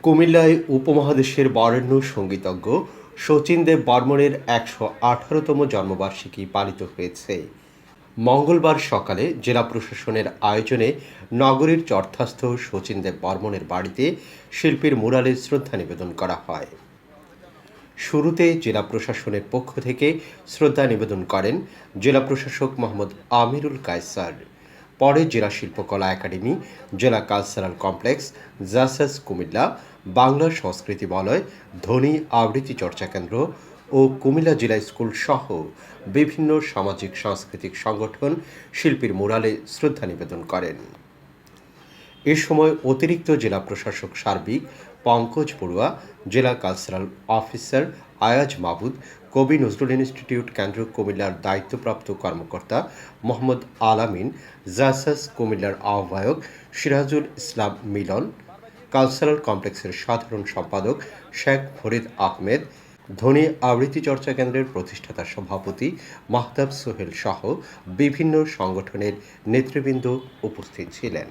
কুমিল্লায় উপমহাদেশের বরেণ্য সঙ্গীতজ্ঞ শচীন দেব বর্মনের ১১৮তম জন্মবার্ষিকী পালিত হয়েছে। মঙ্গলবার সকালে জেলা প্রশাসনের আয়োজনে নগরীর চরথাস্থ শচীন দেব বর্মনের বাড়িতে শিল্পীর মুরালে শ্রদ্ধা নিবেদন করা হয়। শুরুতে জেলা প্রশাসনের পক্ষ থেকে শ্রদ্ধা নিবেদন করেন জেলা প্রশাসক মোহাম্মদ আমিরুল কায়সার। পরে জেলা শিল্পকলা একাডেমি, জেলা কালচারাল কমপ্লেক্স, জাসাস কুমিল্লা, বাংলা সংস্কৃতি বলয়, ধ্বনি আবৃত্তি চর্চা কেন্দ্র ও কুমিল্লা জেলা স্কুল সহ বিভিন্ন সামাজিক সাংস্কৃতিক সংগঠন শিল্পীর মুরালে শ্রদ্ধা নিবেদন করেন। এ সময় অতিরিক্ত জেলা প্রশাসক সার্বিক পঙ্কজ বড়ুয়া, জেলা কালচারাল অফিসার আয়াজ মাহবুদ, কবি নজরুল ইনস্টিটিউট কেন্দ্র কুমিল্লার দায়িত্বপ্রাপ্ত কর্মকর্তা মোহাম্মদ আলামিন, জাসাস কুমিল্লার আহ্বায়ক সিরাজুল ইসলাম মিলন, কালচারাল কমপ্লেক্সের সাধারণ সম্পাদক শেখ ফরিদ আহমেদ, ধ্বনি আবৃত্তি চর্চা কেন্দ্রের প্রতিষ্ঠাতা সভাপতি মাহতাব সোহেল সহ বিভিন্ন সংগঠনের নেতৃবৃন্দ উপস্থিত ছিলেন।